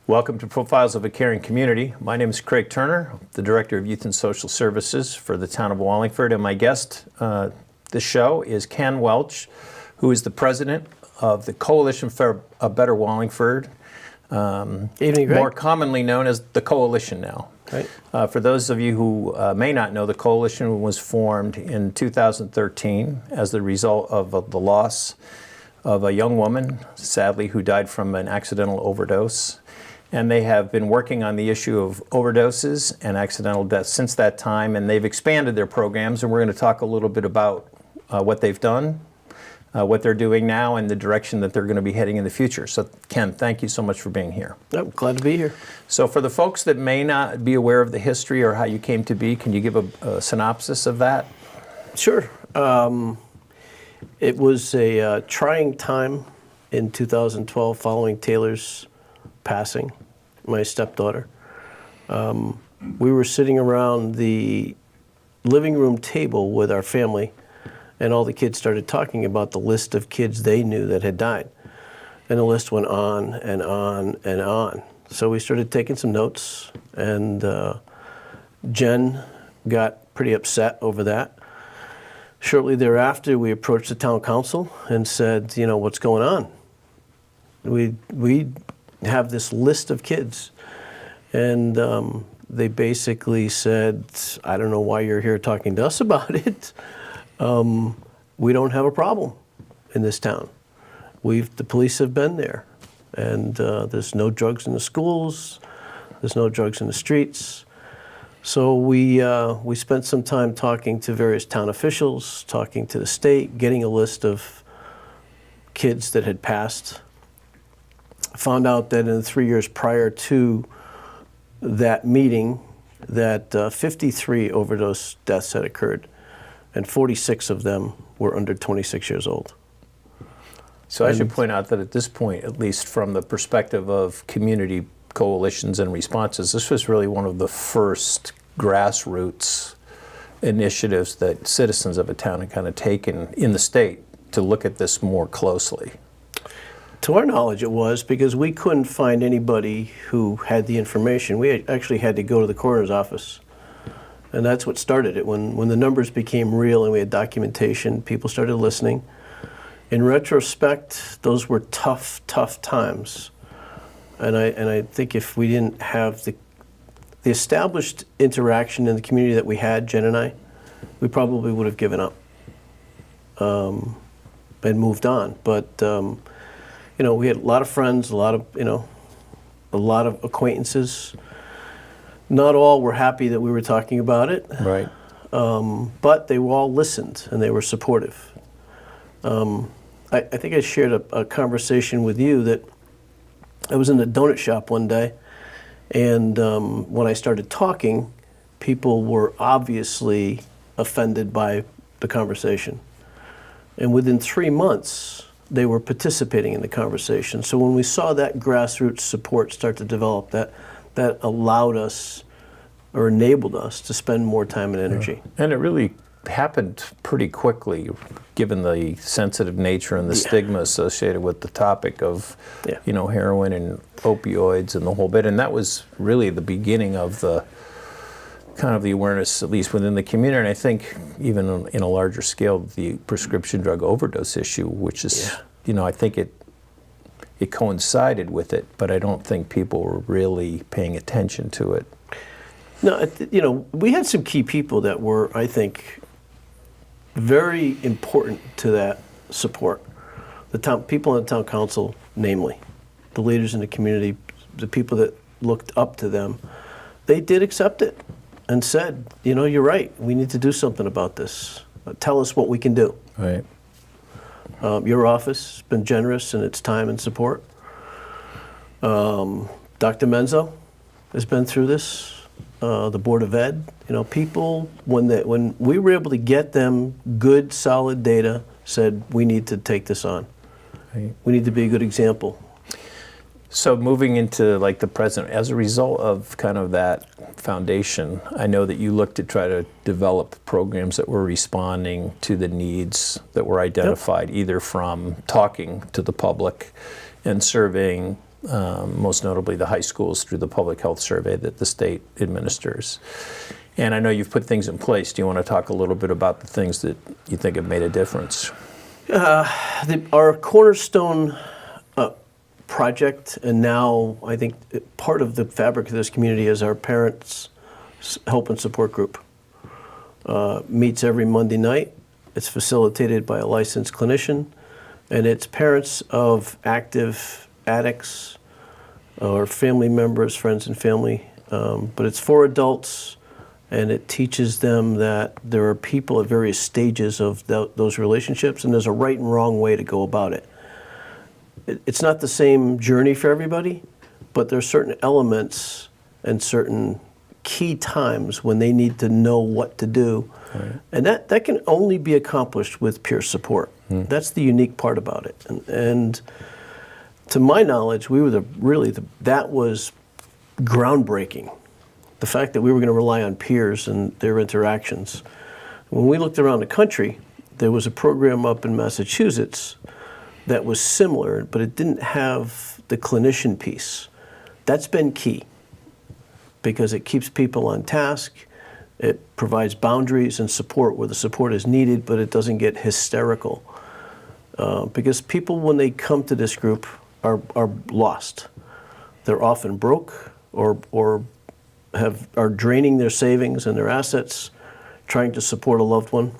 Welcome to Profiles of a Caring Community. My name is Craig Turner, the Director of Youth and Social Services for the town of Wallingford, and my guest this show is Ken Welch, who is the President of the Coalition for a Better Wallingford, Evening, Craig. more commonly known as the Coalition now. Right. For those of you who may not know, the Coalition was formed in 2013 as the result of the loss of a young woman, sadly, who died from an accidental overdose. And they have been working on the issue of overdoses and accidental deaths since that time, and they've expanded their programs, and we're going to talk a little bit about what they've done, what they're doing now, and the direction that they're going to be heading in the future. So, Ken, thank you so much for being here. I'm glad to be here. So for the folks that may not be aware of the history or how you came to be, can you give a synopsis of that? Sure. It was a trying time in 2012 following Taylor's passing, my stepdaughter. We were sitting around the living room table with our family, and all the kids started talking about the list of kids they knew that had died. And the list went on and on and on. So we started taking some notes, and Jen got pretty upset over that. Shortly thereafter, we approached the town council and said, you know, what's going on? We have this list of kids, and they basically said, I don't know why you're here talking to us about it. We don't have a problem in this town. The police have been there, and there's no drugs in the schools, there's no drugs in the streets. So we spent some time talking to various town officials, talking to the state, getting a list of kids that had passed. Found out that in the 3 years prior to that meeting, that 53 overdose deaths had occurred, and 46 of them were under 26 years old. So I should point out that at this point, at least from the perspective of community coalitions and responses, this was really one of the first grassroots initiatives that citizens of a town had kind of taken in the state to look at this more closely. To our knowledge, it was, because we couldn't find anybody who had the information. We actually had to go to the coroner's office. And that's what started it. When the numbers became real and we had documentation, people started listening. In retrospect, those were tough, tough times. And I think if we didn't have the established interaction in the community that we had, Jen and I, we probably would have given up and moved on. But you know, we had a lot of friends, a lot of acquaintances. Not all were happy that we were talking about it. Right. But they all listened, and they were supportive. I think I shared a conversation with you that I was in a donut shop one day, and when I started talking, people were obviously offended by the conversation. And within 3 months, they were participating in the conversation. So when we saw that grassroots support start to develop, that allowed us or enabled us to spend more time and energy. Yeah. And it really happened pretty quickly, given the sensitive nature and the stigma associated with the topic of, you know, heroin and opioids and the whole bit. And that was really the beginning of the kind of the awareness, at least within the community, and I think even in a larger scale, the prescription drug overdose issue, which is, you know, I think it coincided with it, but I don't think people were really paying attention to it. No, you know, we had some key people that were, I think, very important to that support. The town people on the town council, namely, the leaders in the community, the people that looked up to them, they did accept it and said, you know, you're right, we need to do something about this. Tell us what we can do. Right. Your office has been generous in its time and support. Dr. Menzo has been through this. The Board of Ed, you know, people, when we were able to get them good, solid data, said, we need to take this on. Right. We need to be a good example. So moving into like the present, as a result of kind of that foundation, I know that you looked to try to develop programs that were responding to the needs that were identified, either from talking to the public and surveying most notably the high schools through the public health survey that the state administers. And I know you've put things in place. Do you want to talk a little bit about the things that you think have made a difference? Our cornerstone project, and now I think part of the fabric of this community, is our parents' help and support group. Meets every Monday night. It's facilitated by a licensed clinician, and it's parents of active addicts or family members, friends and family. But it's for adults, and it teaches them that there are people at various stages of those relationships, and there's a right and wrong way to go about it. It's not the same journey for everybody, but there are certain elements and certain key times when they need to know what to do. Right. And that can only be accomplished with peer support. That's the unique part about it. And to my knowledge, we were that was groundbreaking. The fact that we were going to rely on peers and their interactions. When we looked around the country, there was a program up in Massachusetts that was similar, but it didn't have the clinician piece. That's been key because it keeps people on task. It provides boundaries and support where the support is needed, but it doesn't get hysterical. Because people, when they come to this group, are lost. They're often broke or are draining their savings and their assets, trying to support a loved one,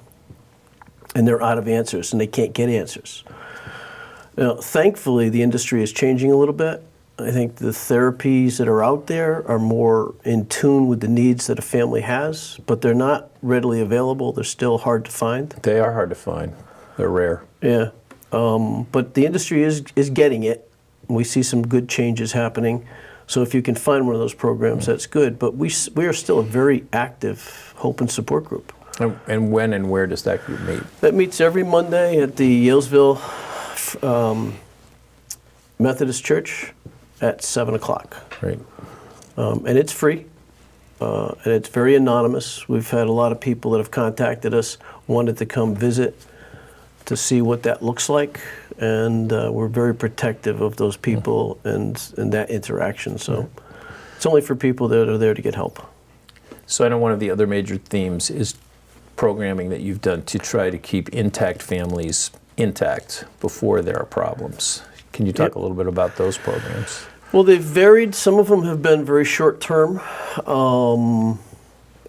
and they're out of answers and they can't get answers. Now, thankfully, the industry is changing a little bit. I think the therapies that are out there are more in tune with the needs that a family has, but they're not readily available. They're still hard to find. They are hard to find. They're rare. Yeah. But the industry is getting it. We see some good changes happening. So if you can find one of those programs, that's good. But we are still a very active hope and support group. And when and where does that group meet? That meets every Monday at the Yalesville Methodist Church at 7 o'clock. Right. And it's free, and it's very anonymous. We've had a lot of people that have contacted us, wanted to come visit to see what that looks like, and we're very protective of those people and that interaction. So it's only for people that are there to get help. So I know one of the other major themes is programming that you've done to try to keep intact families intact before there are problems. Can you talk a little bit about those programs? Well, they've varied. Some of them have been very short term.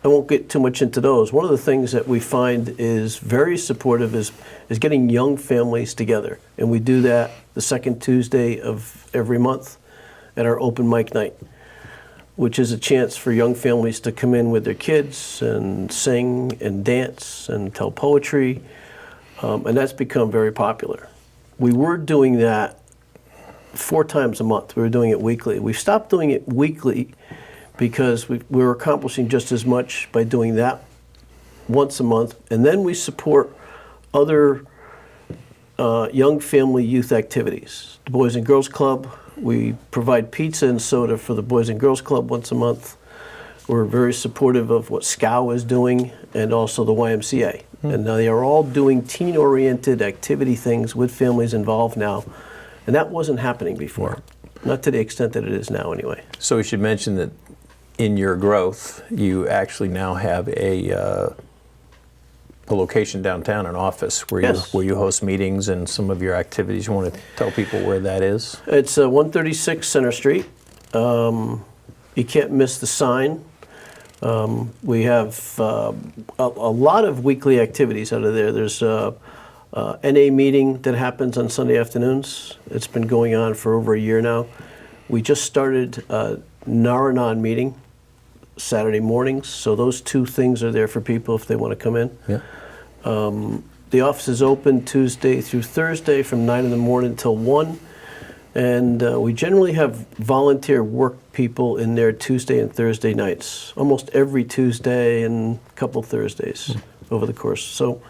I won't get too much into those. One of the things that we find is very supportive is getting young families together. And we do that the second Tuesday of every month at our open mic night, which is a chance for young families to come in with their kids and sing and dance and tell poetry. And that's become very popular. We were doing that 4 times a month. We were doing it weekly. We stopped doing it weekly because we were accomplishing just as much by doing that once a month. And then we support other young family youth activities. The Boys and Girls Club, we provide pizza and soda for the Boys and Girls Club once a month. We're very supportive of what SCOW is doing and also the YMCA. And now they are all doing teen-oriented activity things with families involved now. And that wasn't happening before. Not to the extent that it is now anyway. So we should mention that in your growth, you actually now have a location downtown, an office where you host meetings and some of your activities. You want to tell people where that is? It's 136 Center Street. You can't miss the sign. We have a lot of weekly activities out of there. There's a NA meeting that happens on Sunday afternoons. It's been going on for over a year now. We just started a Naranon meeting Saturday mornings, so those 2 things are there for people if they want to come in. Yeah. The office is open Tuesday through Thursday from 9 in the morning till 1. And we generally have volunteer work people in there Tuesday and Thursday nights, almost every Tuesday and a couple Thursdays over the course. So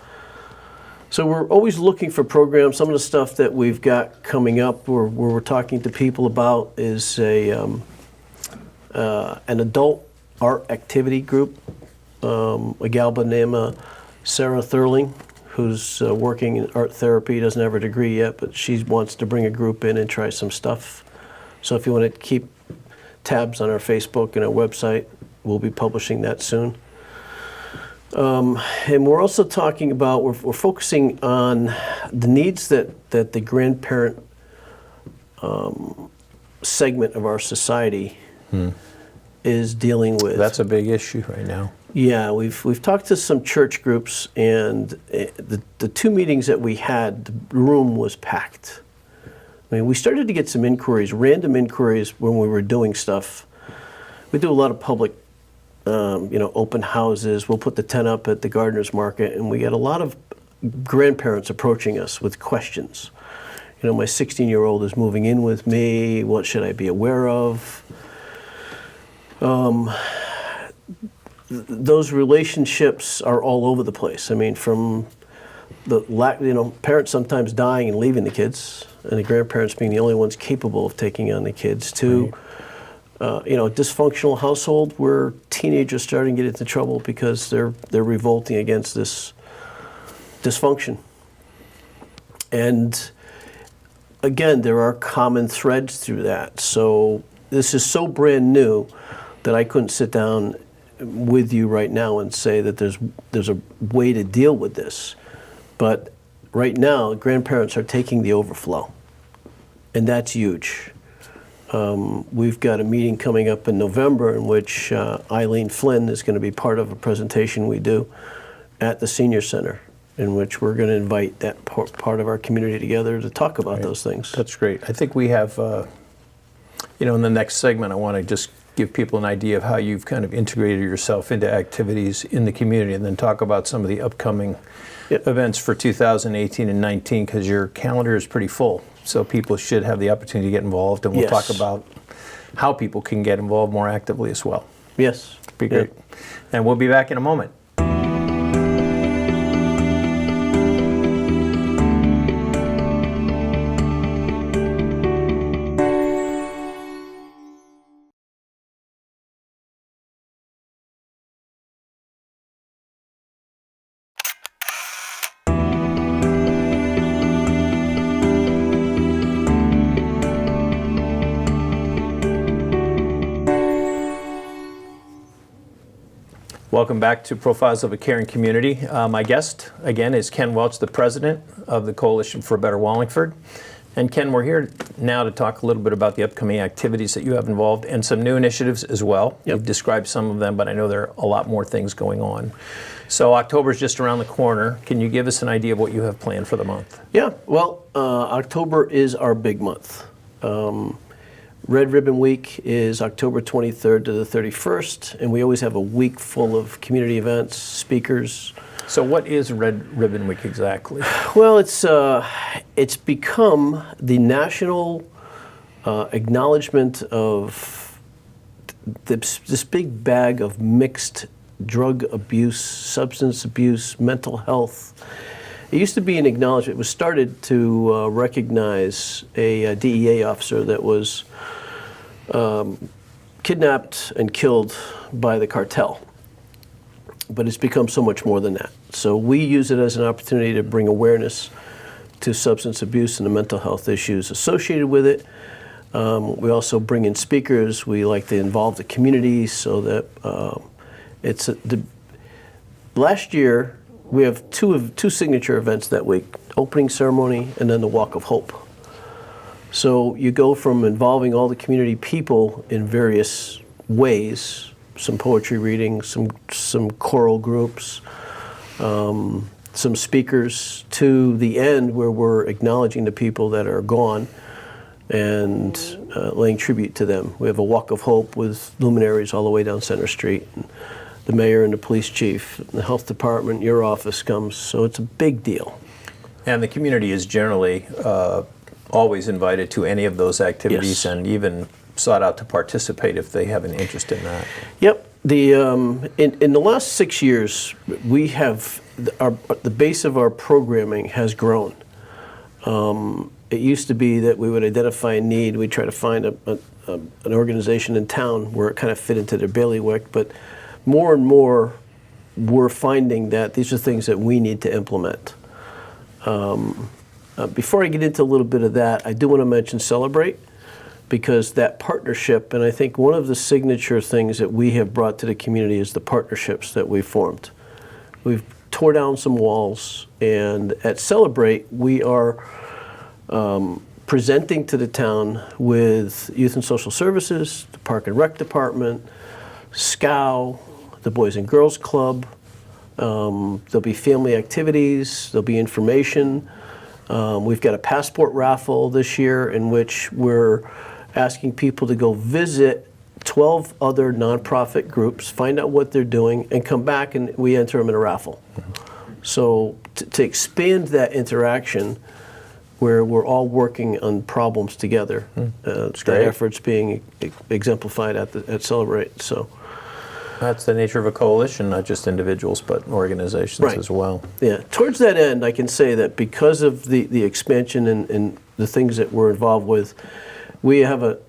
we're always looking for programs. Some of the stuff that we've got coming up where we're talking to people about is an adult art activity group. A gal by the name of Sarah Thurling, who's working in art therapy, doesn't have her degree yet, but she wants to bring a group in and try some stuff. So if you want to keep tabs on our Facebook and our website, we'll be publishing that soon. And we're also talking about, we're focusing on the needs that the grandparent segment of our society is dealing with. That's a big issue right now. Yeah, we've talked to some church groups, and the two meetings that we had, the room was packed. I mean, we started to get some inquiries, random inquiries when we were doing stuff. We do a lot of public, open houses. We'll put the tent up at the gardener's market, and we get a lot of grandparents approaching us with questions. You know, my 16-year-old is moving in with me. What should I be aware of? Those relationships are all over the place. I mean, from the parents sometimes dying and leaving the kids, and the grandparents being the only ones capable of taking on the kids, to a dysfunctional household where teenagers starting to get into trouble because they're revolting against this dysfunction. And again, there are common threads through that. So this is so brand new that I couldn't sit down with you right now and say that there's a way to deal with this. But right now, grandparents are taking the overflow, and that's huge. We've got a meeting coming up in November in which Eileen Flynn is going to be part of a presentation we do at the Senior Center, in which we're going to invite that part of our community together to talk about those things. That's great. I think we have, in the next segment, I want to just give people an idea of how you've kind of integrated yourself into activities in the community, and then talk about some of the upcoming events for 2018 and 19, because your calendar is pretty full. So people should have the opportunity to get involved, and we'll talk about how people can get involved more actively as well. Yes. Be great. And we'll be back in a moment. Welcome back to Profiles of a Caring Community. My guest, again, is Ken Welch, the president of the Coalition for a Better Wallingford. And Ken, we're here now to talk a little bit about the upcoming activities that you have involved and some new initiatives as well. You've described some of them, but I know there are a lot more things going on. So October's just around the corner. Can you give us an idea of what you have planned for the month? Yeah, well, October is our big month. Red Ribbon Week is October 23rd to the 31st, and we always have a week full of community events, speakers. So what is Red Ribbon Week exactly? Well, it's become the national acknowledgement of this big bag of mixed drug abuse, substance abuse, mental health. It used to be an acknowledgement. It was started to recognize a DEA officer that was kidnapped and killed by the cartel. But it's become so much more than that. So we use it as an opportunity to bring awareness to substance abuse and the mental health issues associated with it. We also bring in speakers. We like to involve the community so that last year we have two signature events that week, opening ceremony and then the Walk of Hope. So you go from involving all the community people in various ways, some poetry reading, some choral groups, some speakers, to the end where we're acknowledging the people that are gone and laying tribute to them. We have a Walk of Hope with luminaries all the way down Center Street. And the mayor and the police chief, and the health department, your office comes, so it's a big deal. And the community is generally always invited to any of those activities, and even sought out to participate if they have an interest in that. Yep. In the last 6 years, we have the base of our programming has grown. It used to be that we would identify a need, we'd try to find an organization in town where it kind of fit into their bailiwick, but more and more we're finding that these are things that we need to implement. Before I get into a little bit of that, I do want to mention Celebrate. because that partnership, and I think one of the signature things that we have brought to the community is the partnerships that we've formed. We've tore down some walls, and at Celebrate, we are presenting to the town with Youth and Social Services, the Park and Rec Department, SCOW, the Boys and Girls Club. There'll be family activities, there'll be information. We've got a passport raffle this year in which we're asking people to go visit 12 other nonprofit groups, find out what they're doing, and come back and we enter them in a raffle. So to expand that interaction where we're all working on problems together, that effort's being exemplified at Celebrate. So that's the nature of a coalition, not just individuals, but organizations as well. Yeah. Towards that end, I can say that because of the expansion and the things that we're involved with, we have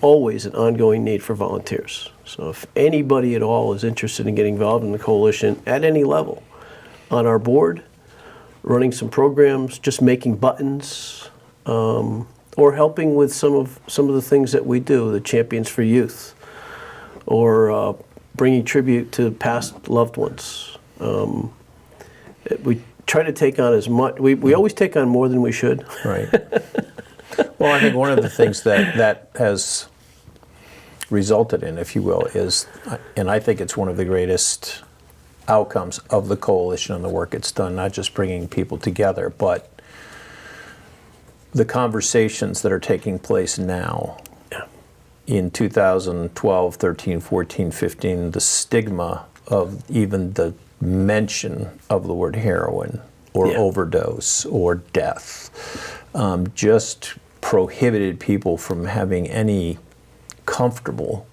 always an ongoing need for volunteers. So if anybody at all is interested in getting involved in the coalition at any level, on our board, running some programs, just making buttons, or helping with some of the things that we do, the Champions for Youth, or bringing tribute to past loved ones. We try to take on as much. We always take on more than we should. Right. Well, I think one of the things that has resulted in, if you will, is, and I think it's one of the greatest outcomes of the coalition and the work it's done, not just bringing people together, but the conversations that are taking place now. In 2012, 13, 14, 15, the stigma of even the mention of the word heroin or overdose or death just prohibited people from having any comfortableness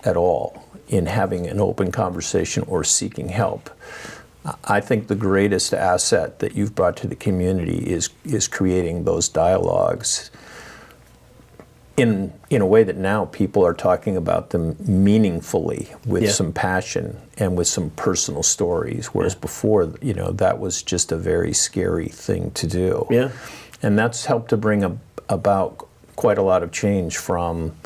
at all in having an open conversation or seeking help. I think the greatest asset that you've brought to the community is creating those dialogues in a way that now people are talking about them meaningfully with some passion and with some personal stories, whereas before, that was just a very scary thing to do. Yeah. And that's helped to bring about quite a lot of change from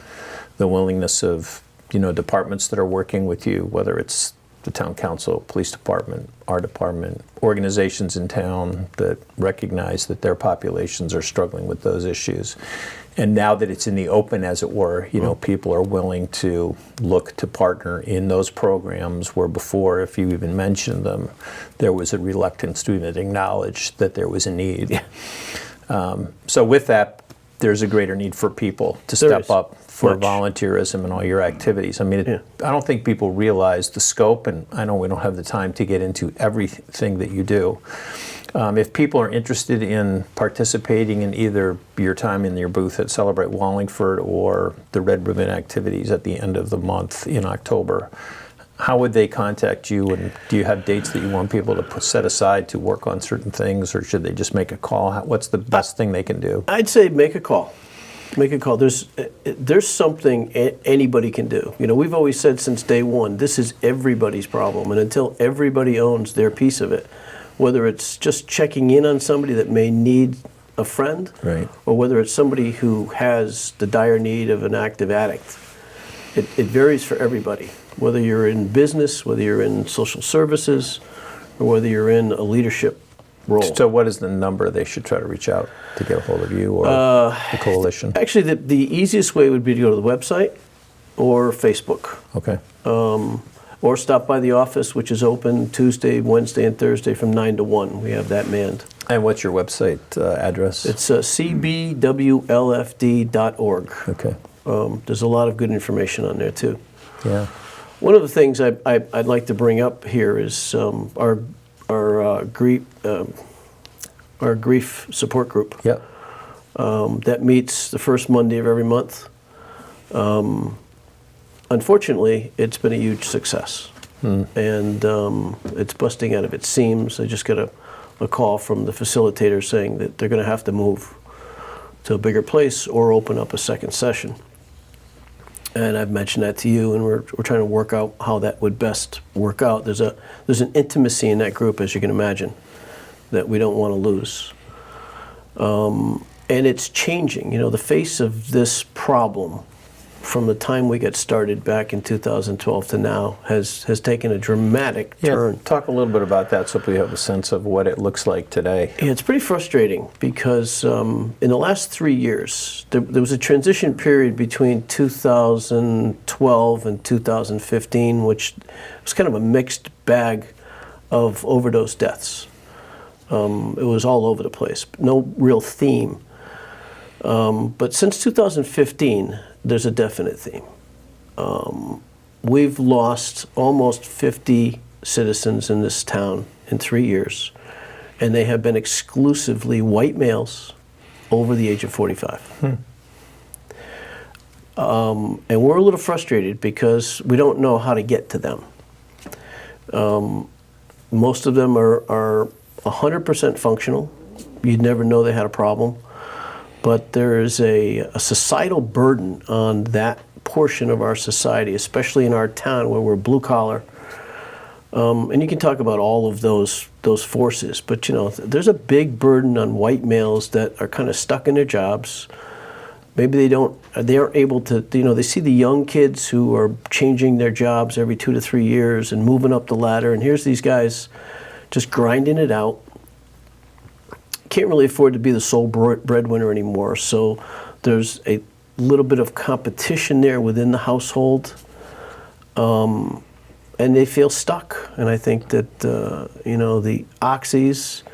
the willingness of, departments that are working with you, whether it's the town council, police department, our department, organizations in town that recognize that their populations are struggling with those issues. And now that it's in the open, as it were, people are willing to look to partner in those programs where before, if you even mentioned them, there was a reluctance to even acknowledge that there was a need. So with that, there's a greater need for people to step up for volunteerism and all your activities. I mean, I don't think people realize the scope, and I know we don't have the time to get into everything that you do. If people are interested in participating in either your time in your booth at Celebrate Wallingford or the Red Ribbon activities at the end of the month in October, how would they contact you, and do you have dates that you want people to set aside to work on certain things, or should they just make a call? What's the best thing they can do? I'd say make a call. Make a call. There's something anybody can do. We've always said since day one, this is everybody's problem, and until everybody owns their piece of it, whether it's just checking in on somebody that may need a friend, or whether it's somebody who has the dire need of an active addict, it varies for everybody. Whether you're in business, whether you're in social services, or whether you're in a leadership role. So what is the number they should try to reach out to get a hold of you or the coalition? Actually, the easiest way would be to go to the website or Facebook. Okay. Or stop by the office, which is open Tuesday, Wednesday, and Thursday from 9 to 1. We have that manned. And what's your website address? It's cbwlfd.org. Okay. There's a lot of good information on there, too. Yeah. One of the things I'd like to bring up here is our grief support group. Yep. That meets the first Monday of every month. Unfortunately, it's been a huge success, and it's busting out of its seams. I just got a call from the facilitator saying that they're going to have to move to a bigger place or open up a second session. And I've mentioned that to you, and we're trying to work out how that would best work out. There's an intimacy in that group, as you can imagine, that we don't want to lose. And it's changing. You know, the face of this problem from the time we got started back in 2012 to now has taken a dramatic turn. Talk a little bit about that so we have a sense of what it looks like today. Yeah, it's pretty frustrating because in the last 3 years, there was a transition period between 2012 and 2015, which was kind of a mixed bag of overdose deaths. It was all over the place, no real theme. But since 2015, there's a definite theme. We've lost almost 50 citizens in this town in 3 years, and they have been exclusively white males over the age of 45. And we're a little frustrated because we don't know how to get to them. Most of them are 100% functional. You'd never know they had a problem. But there is a societal burden on that portion of our society, especially in our town where we're blue collar. And you can talk about all of those forces, but you know, there's a big burden on white males that are kind of stuck in their jobs. Maybe they aren't able to, you know, they see the young kids who are changing their jobs every 2 to 3 years and moving up the ladder, and here's these guys just grinding it out. Can't really afford to be the sole breadwinner anymore, so there's a little bit of competition there within the household, and they feel stuck. And I think that you know, the oxys,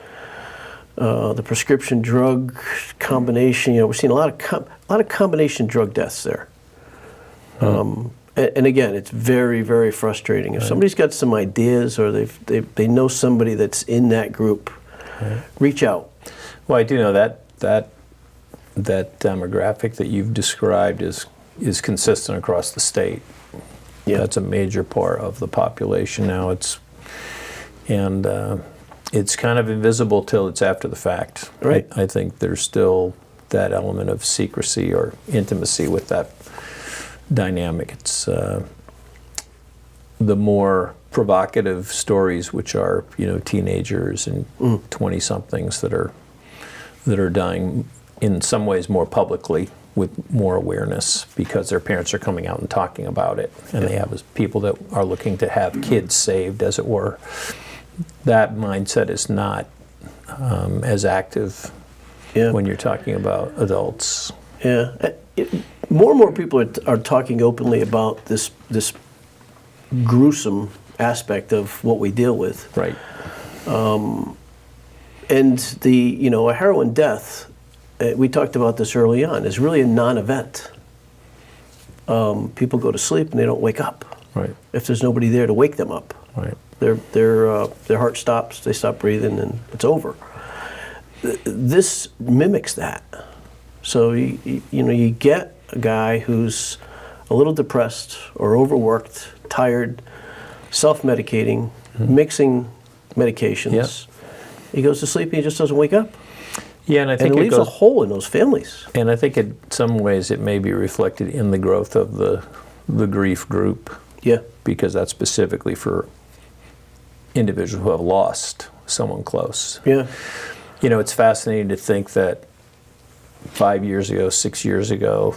the prescription drug combination, you know, we're seeing a lot of combination drug deaths there. And again, it's very, very frustrating. If somebody's got some ideas or they know somebody that's in that group, reach out. Well, I do know that demographic that you've described is consistent across the state. Yeah. That's a major part of the population now. It's kind of invisible till it's after the fact. Right. I think there's still that element of secrecy or intimacy with that dynamic. It's the more provocative stories, which are, you know, teenagers and 20-somethings that are dying in some ways more publicly with more awareness because their parents are coming out and talking about it, and they have people that are looking to have kids saved, as it were. That mindset is not as active when you're talking about adults. Yeah. More and more people are talking openly about this gruesome aspect of what we deal with. Right. And a heroin death, we talked about this early on, is really a non-event. People go to sleep and they don't wake up. Right. If there's nobody there to wake them up. Right. Their heart stops, they stop breathing, and it's over. This mimics that. So you get a guy who's a little depressed or overworked, tired, self-medicating, mixing medications. Yep. He goes to sleep and he just doesn't wake up. Yeah, and I think it leaves a hole in those families. And I think in some ways it may be reflected in the growth of the grief group. Yeah. Because that's specifically for individuals who have lost someone close. Yeah. You know, it's fascinating to think that 5 years ago, 6 years ago,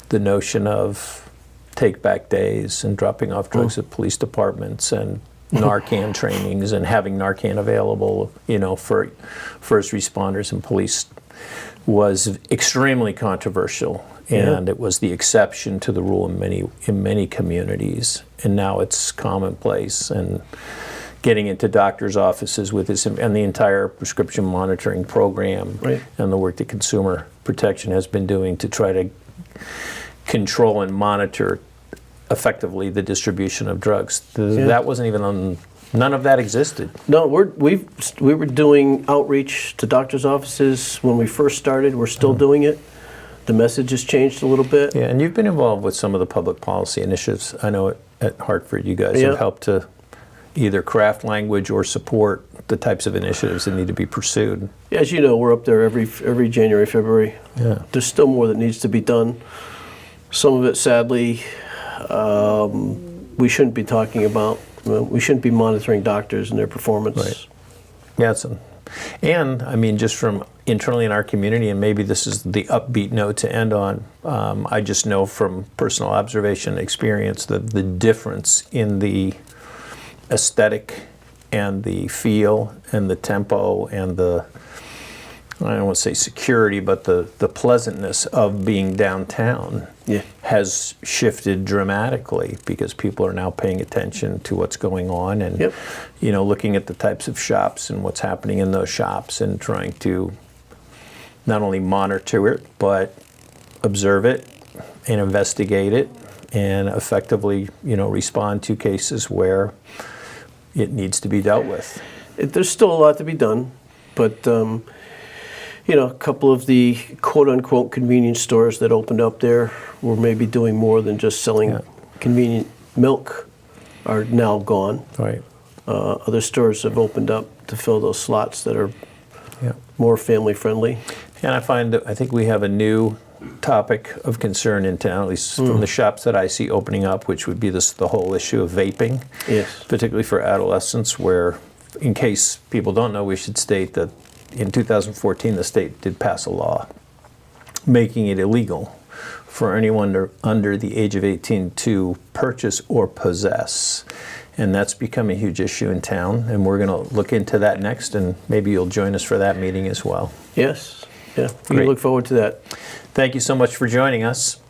the notion of take-back days and dropping off drugs at police departments and Narcan trainings and having Narcan available, you know, for first responders and police was extremely controversial, and it was the exception to the rule in many communities. And now it's commonplace, and getting into doctors' offices with this and the entire prescription monitoring program and the work that Consumer Protection has been doing to try to control and monitor effectively the distribution of drugs. That wasn't even on, none of that existed. No, we were doing outreach to doctors' offices when we first started. We're still doing it. The message has changed a little bit. Yeah, and you've been involved with some of the public policy initiatives. I know at Hartford you guys have helped to either craft language or support the types of initiatives that need to be pursued. As you know, we're up there every January, February. Yeah. There's still more that needs to be done. Some of it, sadly, we shouldn't be talking about. We shouldn't be monitoring doctors and their performance. Right. Yeah, it's And I mean, just from internally in our community, and maybe this is the upbeat note to end on, I just know from personal observation and experience that the difference in the aesthetic and the feel and the tempo and the, I don't want to say security, but the pleasantness of being downtown has shifted dramatically because people are now paying attention to what's going on and, you know, looking at the types of shops and what's happening in those shops and trying to not only monitor it, but observe it and investigate it and effectively, you know, respond to cases where it needs to be dealt with. There's still a lot to be done, but you know, a couple of the quote-unquote convenience stores that opened up there were maybe doing more than just selling convenient milk are now gone. Right. Other stores have opened up to fill those slots that are more family-friendly. And I find that I think we have a new topic of concern in town, at least from the shops that I see opening up, which would be the whole issue of vaping, particularly for adolescents, where, in case people don't know, we should state that in 2014, the state did pass a law making it illegal for anyone under the age of 18 to purchase or possess. And that's become a huge issue in town, and we're going to look into that next, and maybe you'll join us for that meeting as well. Yes, we look forward to that. Thank you so much for joining us.